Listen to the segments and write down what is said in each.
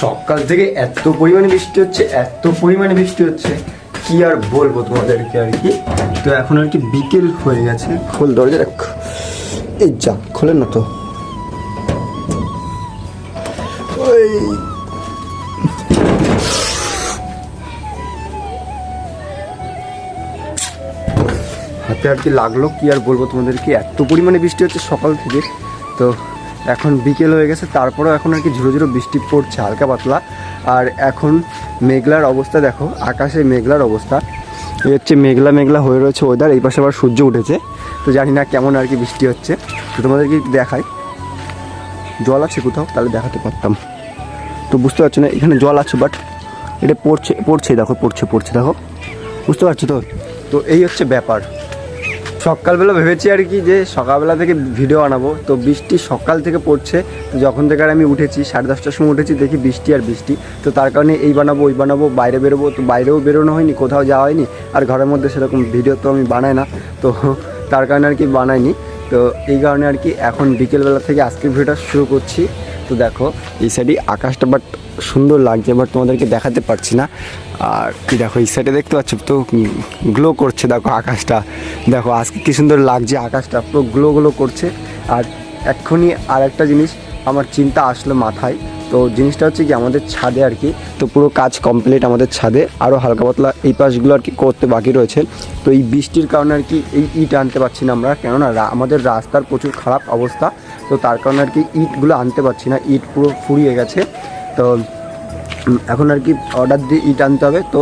সকাল থেকে এত পরিমাণে বৃষ্টি হচ্ছে কি আর বলবো তোমাদেরকে আর কি। তো এখন আর কি বিকেল হয়ে গেছে। খোল দরজা, এই যা খোলেন না তো। ওই হাতে আর কি লাগলো, কি আর বলবো তোমাদেরকে, এত পরিমাণে বৃষ্টি হচ্ছে সকাল থেকে। তো এখন বিকেল হয়ে গেছে, তারপরেও এখন আর কি ঝুরো ঝুরো বৃষ্টি পড়ছে হালকা পাতলা। আর এখন মেঘলার অবস্থা দেখো, আকাশে মেঘলার অবস্থা, এই হচ্ছে মেঘলা মেঘলা হয়ে রয়েছে ওয়েদার। এই পাশে আবার সূর্য উঠেছে, তো জানি না কেমন আর কি বৃষ্টি হচ্ছে। তো তোমাদেরকে দেখাই, জল আছে কোথাও তাহলে দেখাতে পারতাম, তো বুঝতে পারছো না এখানে জল আছে, বাট এটা পড়ছে দেখো, পড়ছে দেখো, বুঝতে পারছো তো। তো এই হচ্ছে ব্যাপার। সকালবেলা ভেবেছি আর কি যে সকালবেলা থেকে ভিডিও বানাবো, তো বৃষ্টি সকাল থেকে পড়ছে। তো যখন থেকে আর আমি উঠেছি 10:30টার সময় উঠেছি, দেখি বৃষ্টি আর বৃষ্টি। তো তার কারণে এই বানাবো ওই বানাবো, বাইরে বেরোবো, তো বাইরেও বেরোনো হয়নি, কোথাও যাওয়া হয়নি। আর ঘরের মধ্যে সেরকম ভিডিও তো আমি বানাই না, তো তার কারণে আর কি বানাইনি। তো এই কারণে আর কি এখন বিকেলবেলা থেকে আজকের ভিডিওটা শুরু করছি। তো দেখো এই সাইডে আকাশটা বাট সুন্দর লাগছে, বাট তোমাদেরকে দেখাতে পারছি না। আর কি দেখো এই সাইডে দেখতে পাচ্ছ তো, গ্লো করছে দেখো আকাশটা, দেখো আজকে কী সুন্দর লাগছে আকাশটা, পুরো গ্লো করছে। আর এক্ষুনি আর একটা জিনিস আমার চিন্তা আসলো মাথায়, তো জিনিসটা হচ্ছে কি আমাদের ছাদে আর কি, তো পুরো কাজ কমপ্লিট আমাদের ছাদে, আরও হালকা পাতলা এই পাশগুলো আর কি করতে বাকি রয়েছে। তো এই বৃষ্টির কারণে আর কি এই ইট আনতে পারছি না আমরা, কেননা আমাদের রাস্তার প্রচুর খারাপ অবস্থা। তো তার কারণে আর কি ইটগুলো আনতে পারছি না, ইট পুরো ফুরিয়ে গেছে। তো এখন আর কি অর্ডার দিয়ে ইট আনতে হবে, তো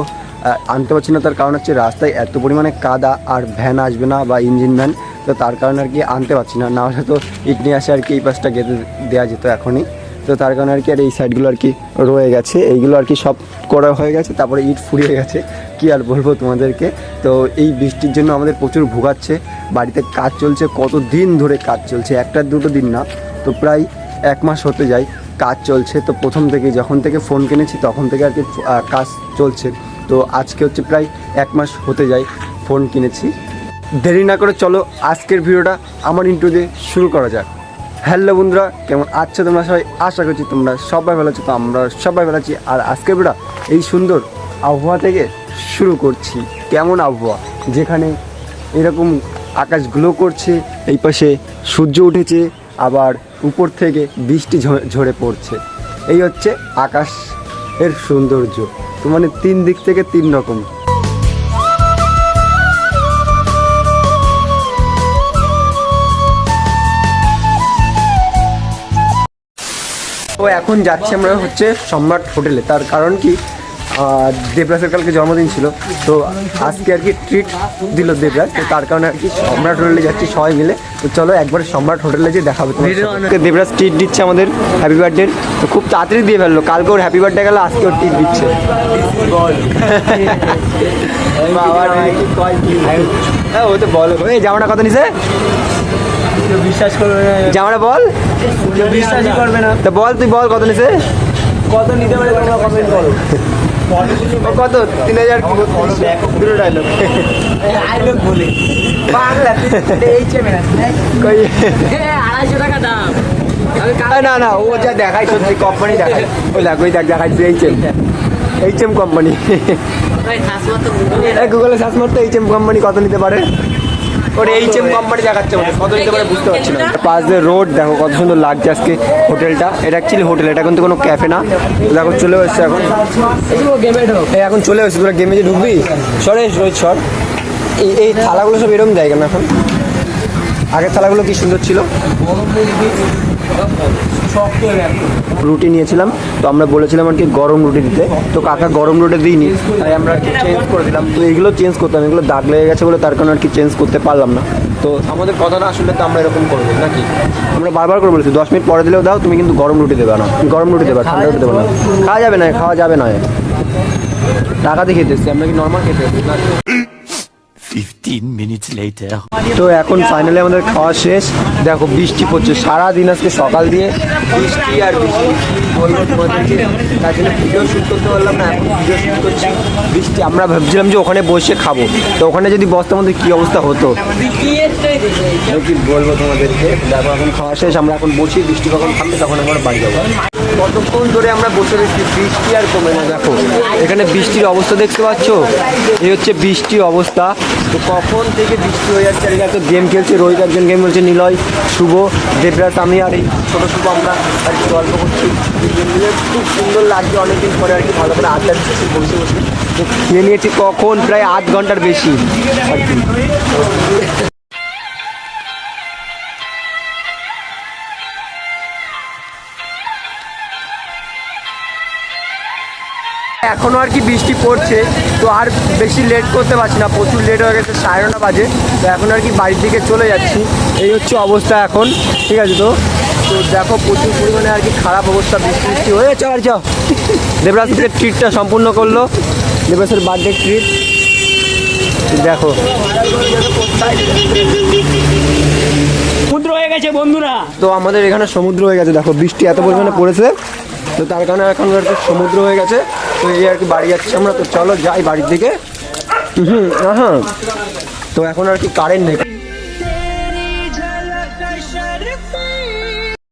আনতে পারছি না। তার কারণ হচ্ছে রাস্তায় এত পরিমাণে কাদা, আর ভ্যান আসবে না বা ইঞ্জিন ভ্যান, তো তার কারণে আর কি আনতে পারছি না। না হলে তো ইট নিয়ে আসে আর কি এই পাশটা গেঁথে দেওয়া যেত এখনই। তো তার কারণে আর কি আর এই সাইডগুলো আর কি রয়ে গেছে, এইগুলো আর কি সব করা হয়ে গেছে, তারপরে ইট ফুরিয়ে গেছে, কি আর বলবো তোমাদেরকে। তো এই বৃষ্টির জন্য আমাদের প্রচুর ভোগাচ্ছে, বাড়িতে কাজ চলছে, কত দিন ধরে কাজ চলছে, একটা দুটো দিন না, তো প্রায় 1 মাস হতে যায় কাজ চলছে। তো প্রথম থেকে যখন থেকে ফোন কিনেছি তখন থেকে আর কি কাজ চলছে। তো আজকে হচ্ছে প্রায় 1 মাস হতে যায় ফোন কিনেছি। দেরি না করে চলো আজকের ভিডিওটা আমার ইন্ট্রো দিয়ে শুরু করা যাক। হ্যালো বন্ধুরা, কেমন আছো তোমরা সবাই? আশা করছি তোমরা সবাই ভালো আছো, তো আমরা সবাই ভালো আছি। আর আজকের ভিডিওটা এই সুন্দর আবহাওয়া থেকে শুরু করছি। কেমন আবহাওয়া, যেখানে এরকম আকাশ গ্লো করছে, এই পাশে সূর্য উঠেছে, আবার উপর থেকে বৃষ্টি ঝরে পড়ছে। এই হচ্ছে আকাশ এর সৌন্দর্য, তো মানে 3 দিক থেকে 3 রকম। তো এখন যাচ্ছি আমরা হচ্ছে সম্রাট হোটেলে, তার কারণ কি দেবরাজের কালকে জন্মদিন ছিল, তো আজকে আর কি ট্রিট দিল দেবরাজ, তো তার কারণে আর কি সম্রাট হোটেলে যাচ্ছি সবাই মিলে। তো চলো একবার সম্রাট হোটেলে যে দেখাবে তোমার। দেবরাজ ট্রিট দিচ্ছে আমাদের হ্যাপি বার্থডে, তো খুব তাড়াতাড়ি দিয়ে ফেললো, কালকে ওর হ্যাপি বার্থডে গেল, আজকে ওর ট্রিট দিচ্ছে। হ্যাঁ ও তো বলো, এই জামাটা কত নিছে? বিশ্বাস করবে না, জামাটা বল, বিশ্বাসই করবে না। তা বল, তুই বল কত নিছে, কত নিতে পারে তোমরা কমেন্ট করো। কত 3000 দুটো ডায়লগ ডায়লগ বলে বাংলা $250 দাম। না না ও যা দেখাই সত্যি কোম্পানি দেখায়, ওই দেখ দেখাচ্ছে এইচএম কোম্পানি। গুগলে সার্চ মারতে এইচএম কোম্পানি কত নিতে পারে, ওর এইচএম কোম্পানি দেখাচ্ছে, কত নিতে পারে বুঝতে পারছি না। পাশ দিয়ে রোড দেখো কত সুন্দর লাগছে আজকে হোটেলটা। এটা অ্যাকচুয়ালি হোটেল, এটা কিন্তু কোনো ক্যাফে না। দেখো চলে এসছে এখন, এখন চলে এসছে। তোরা গেমে যে ঢুকবি, সরে রোহিত সর। এই থালাগুলো সব এরকম জায়গা না এখন, আগের থালাগুলো কি সুন্দর ছিল। রুটি নিয়েছিলাম, তো আমরা বলেছিলাম আর কি গরম রুটি দিতে, তো কাকা গরম রুটি দিইনি, তাই আমরা আর কি চেঞ্জ করে দিলাম। তো এইগুলো চেঞ্জ করতাম, এগুলো দাগ লেগে গেছে বলে তার কারণে আর কি চেঞ্জ করতে পারলাম না। তো আমাদের কথাটা আসলে তো আমরা এরকম করবো নাকি, আমরা বারবার করে বলেছি 10 মিনিট পরে দিলেও দাও, তুমি কিন্তু গরম রুটি দেবে না, গরম রুটি দেবে, ঠান্ডা রুটি দেবে না। খাওয়া যাবে না টাকা দিয়ে খেতে এসছি আমরা, কি নর্মাল খেতে এসছি না। 15 minutes later. তো এখন ফাইনালি আমাদের খাওয়া শেষ। দেখো বৃষ্টি পড়ছে সারাদিন, আজকে সকাল দিয়ে বৃষ্টি আর বৃষ্টি, তার জন্য ভিডিও শ্যুট করতে পারলাম না, এখন ভিডিও শ্যুট করছি বৃষ্টি। আমরা ভাবছিলাম যে ওখানে বসে খাবো, তো ওখানে যদি বসতে আমাদের কী অবস্থা হতো কি বলবো তোমাদেরকে। দেখো এখন খাওয়া শেষ, আমরা এখন বসি, বৃষ্টি কখন থামবে তখন আমরা বাড়ি যাবো। কতক্ষণ ধরে আমরা বসে রয়েছি, বৃষ্টি আর কমে না। দেখো এখানে বৃষ্টির অবস্থা দেখতে পাচ্ছ, এই হচ্ছে বৃষ্টির অবস্থা। তো কখন থেকে বৃষ্টি হয়ে যাচ্ছে, আর এত গেম খেলছে, রোহিত একজন গেম খেলছে, নিলয়, শুভ, দেবরাজ, আমি আর এই ছোটো শুভ, আমরা আর কি গল্প করছি। খুব সুন্দর লাগছে, অনেকদিন পরে আর কি ভালো করে আড্ডা দিচ্ছি বসে বসে। তো খেয়ে নিয়েছি কখন, প্রায় 8 ঘন্টার বেশি আর কি। এখনও আর কি বৃষ্টি পড়ছে, তো আর বেশি লেট করতে পারছি না, প্রচুর লেট হয়ে গেছে, 9:30 বাজে। তো এখন আর কি বাড়ির দিকে চলে যাচ্ছি, এই হচ্ছে অবস্থা এখন, ঠিক আছে। তো তো দেখো প্রচুর পরিমাণে আর কি খারাপ অবস্থা, বৃষ্টি বৃষ্টি হয়ে যাচ্ছে। আর যাও, দেবরাজকে ট্রিটটা সম্পূর্ণ করলো, দেবরাজের বার্থডে ট্রিট। দেখো সমুদ্র হয়ে গেছে বন্ধুরা। তো আমাদের এখানে সমুদ্র হয়ে গেছে, দেখো বৃষ্টি এত পরিমাণে পড়েছে, তো তার কারণে এখন আর কি সমুদ্র হয়ে গেছে। তো এই আর কি বাড়ি যাচ্ছি আমরা, তো চলো যাই বাড়ির দিকে। হ্যাঁ, তো এখন আর কি কারেন্ট নেই।